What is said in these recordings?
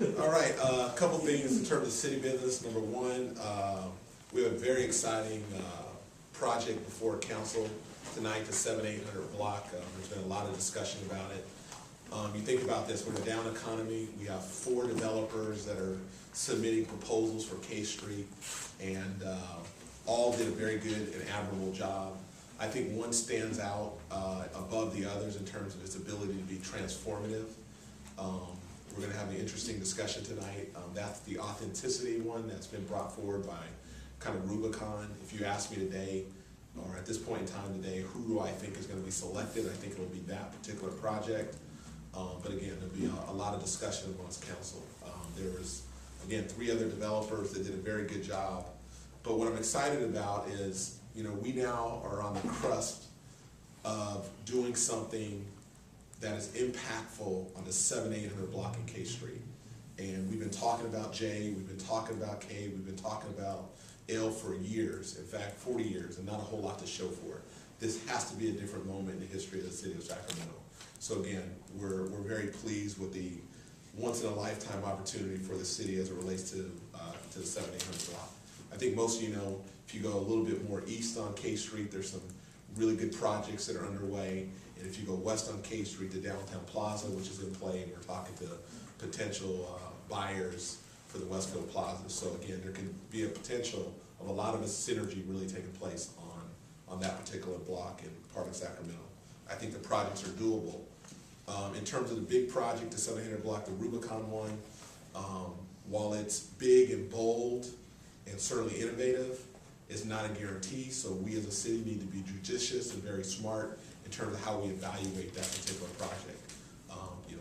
All right, a couple things in terms of city business. Number one, we have a very exciting project before council tonight, the 7-800 block. There's been a lot of discussion about it. You think about this, we're in a down economy. We have 4 developers that are submitting proposals for K Street, and all did a very good and admirable job. I think one stands out above the others in terms of its ability to be transformative. We're going to have an interesting discussion tonight. That's the authenticity one that's been brought forward by kind of Rubicon. If you ask me today, or at this point in time today, who do I think is going to be selected, I think it'll be that particular project. But again, there'll be a lot of discussion amongst council. There was, again, 3 other developers that did a very good job. But what I'm excited about is, we now are on the cusp of doing something that is impactful on the 7-800 block in K Street. And we've been talking about J, we've been talking about K, we've been talking about L for years, in fact 40 years, and not a whole lot to show for it. This has to be a different moment in the history of the city of Sacramento. So again, we're very pleased with the once-in-a-lifetime opportunity for the city as it relates to the 7-800 block. I think most of you know, if you go a little bit more east on K Street, there's some really good projects that are underway. And if you go west on K Street to Downtown Plaza, which is in play, and we're talking to potential buyers for the Westfield Plaza. So again, there can be a potential of a lot of a synergy really taking place on that particular block in part of Sacramento. I think the projects are doable. In terms of the big project, the 700 block, the Rubicon one, while it's big and bold and certainly innovative, it's not a guarantee. So we as a city need to be judicious and very smart in terms of how we evaluate that particular project.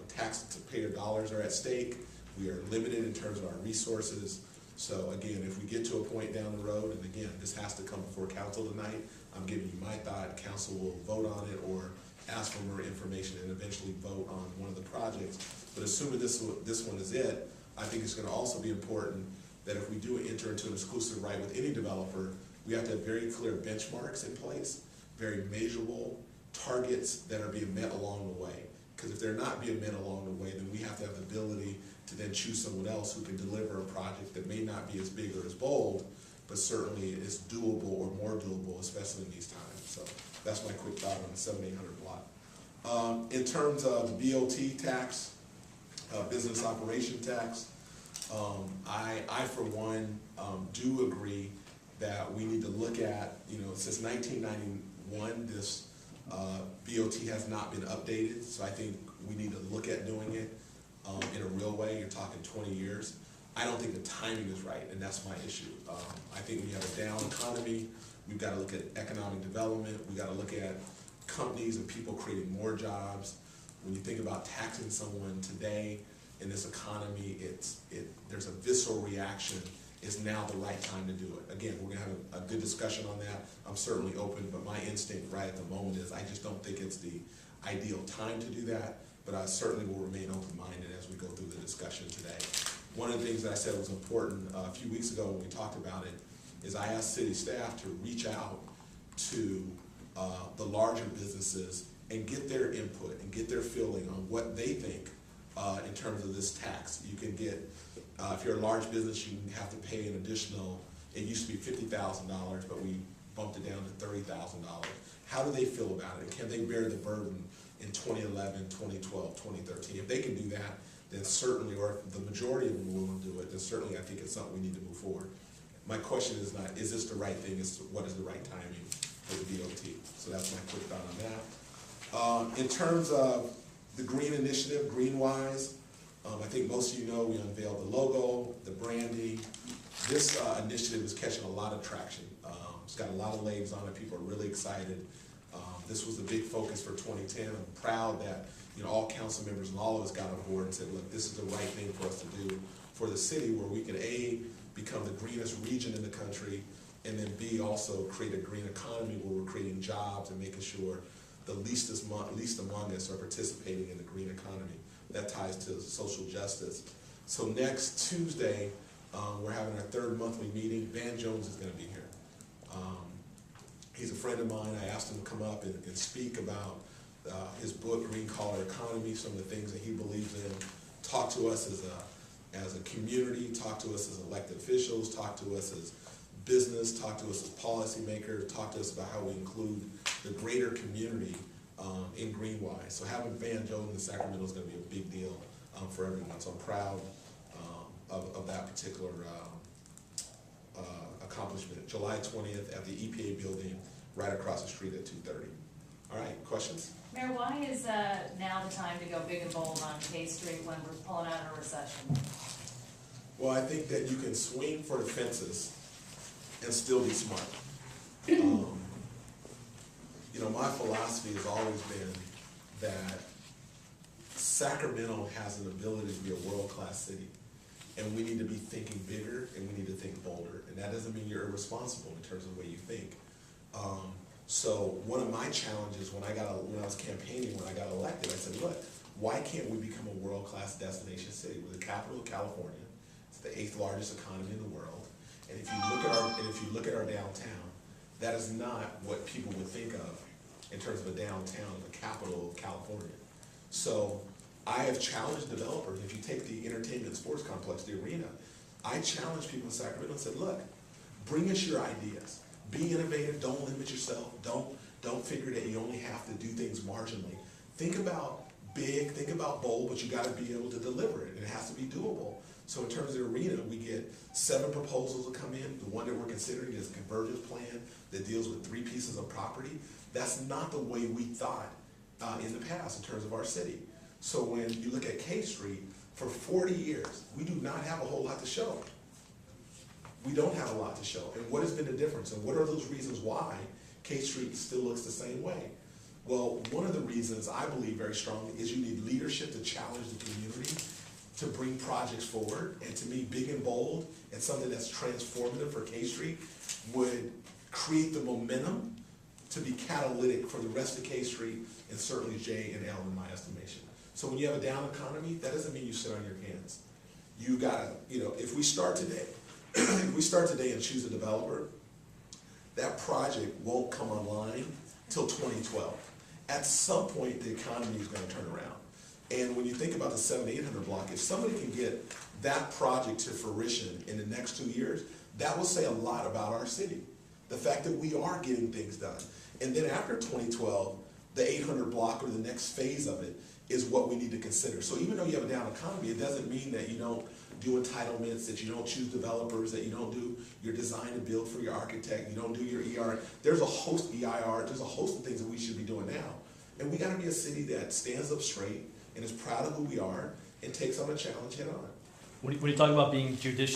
Taxpayer dollars are at stake. We are limited in terms of our resources. So again, if we get to a point down the road, and again, this has to come before council tonight, I'm giving you my thought, council will vote on it or ask for more information and eventually vote on one of the projects. But assuming this one is it, I think it's going to also be important that if we do enter into an exclusive right with any developer, we have to have very clear benchmarks in place, very measurable targets that are being met along the way. Because if they're not being met along the way, then we have to have the ability to then choose someone else who can deliver a project that may not be as big or as bold, but certainly is doable or more doable, especially in these times. So that's my quick thought on the 7-800 block. In terms of the BOT tax, business operation tax, I for one do agree that we need to look at, since 1991, this BOT has not been updated, so I think we need to look at doing it in a real way. You're talking 20 years. I don't think the timing is right, and that's my issue. I think we have a down economy. We've got to look at economic development. We've got to look at companies and people creating more jobs. When you think about taxing someone today in this economy, there's a visceral reaction. Is now the right time to do it? Again, we're going to have a good discussion on that. I'm certainly open, but my instinct right at the moment is I just don't think it's the ideal time to do that, but I certainly will remain open-minded as we go through the discussion today. One of the things that I said was important a few weeks ago when we talked about it is I asked city staff to reach out to the larger businesses and get their input and get their feeling on what they think in terms of this tax. You can get, if you're a large business, you have to pay an additional, it used to be $50,000, but we bumped it down to $30,000. How do they feel about it? Can they bear the burden in 2011, 2012, 2013? If they can do that, then certainly, or if the majority of them will do it, then certainly I think it's something we need to move forward. My question is not, is this the right thing? It's what is the right timing for the DOT? So that's my quick thought on that. In terms of the Green Initiative, GreenWise, I think most of you know we unveiled the logo, the branding. This initiative is catching a lot of traction. It's got a lot of legs on it. People are really excited. This was a big focus for 2010. I'm proud that all council members and all of us got on board and said, look, this is the right thing for us to do for the city, where we can A, become the greenest region in the country, and then B, also create a green economy where we're creating jobs and making sure the least among us are participating in the green economy. That ties to social justice. So next Tuesday, we're having our 3rd monthly meeting. Van Jones is going to be here. He's a friend of mine. I asked him to come up and speak about his book, Green Collar Economy, some of the things that he believes in, talk to us as as a community, talk to us as elected officials, talk to us as business, talk to us as policymakers, talk to us about how we include the greater community in Greenwise. So having Van Jones in Sacramento is going to be a big deal for everyone. So I'm proud of that particular accomplishment. July 20th at the EPA building right across the street at 2:30. All right, questions? Mayor, why is now the time to go big and bold on K Street when we're pulling out of a recession? Well, I think that you can swing for the fences and still be smart. You know, my philosophy has always been that Sacramento has an ability to be a world-class city, and we need to be thinking bigger and we need to think bolder. And that doesn't mean you're irresponsible in terms of the way you think. So one of my challenges when I was campaigning, when I got elected, I said, look, why can't we become a world-class destination city? We're the capital of California. It's the 8th largest economy in the world. And if you look at our downtown, that is not what people would think of in terms of a downtown, the capital of California. So I have challenged developers. If you take the entertainment and sports complex, the arena, I challenge people in Sacramento and said, look, bring us your ideas. Be innovative, don't limit yourself, don't figure that you only have to do things marginally. Think about big, think about bold, but you gotta be able to deliver it, and it has to be doable. So in terms of the arena, we get 7 proposals that come in. The one that we're considering is a convergence plan that deals with 3 pieces of property. That's not the way we thought in the past in terms of our city. So when you look at K Street, for 40 years, we do not have a whole lot to show. We don't have a lot to show. And what has been the difference? And what are those reasons why K Street still looks the same way? Well, one of the reasons I believe very strongly is you need leadership to challenge the community, to bring projects forward. And to me, big and bold and something that's transformative for K Street would create the momentum to be catalytic for the rest of K Street and certainly J and L in my estimation. So when you have a down economy, that doesn't mean you sit on your hands. You gotta, if we start today, and choose a developer, that project won't come online till 2012. At some point, the economy is going to turn around. And when you think about the 700-800 block, if somebody can get that project to fruition in the next 2 years, that will say a lot about our city. The fact that we are getting things done. And then after 2012, the 800 block or the next phase of it is what we need to consider. So even though you have a down economy, it doesn't mean that you don't do entitlements, that you don't choose developers, that you don't do your design and build for your architect, you don't do your ER. There's a host EIR, there's a host of things that we should be doing now. And we gotta be a city that stands up straight and is proud of who we are and takes on a challenge head on. When you talk about being judicious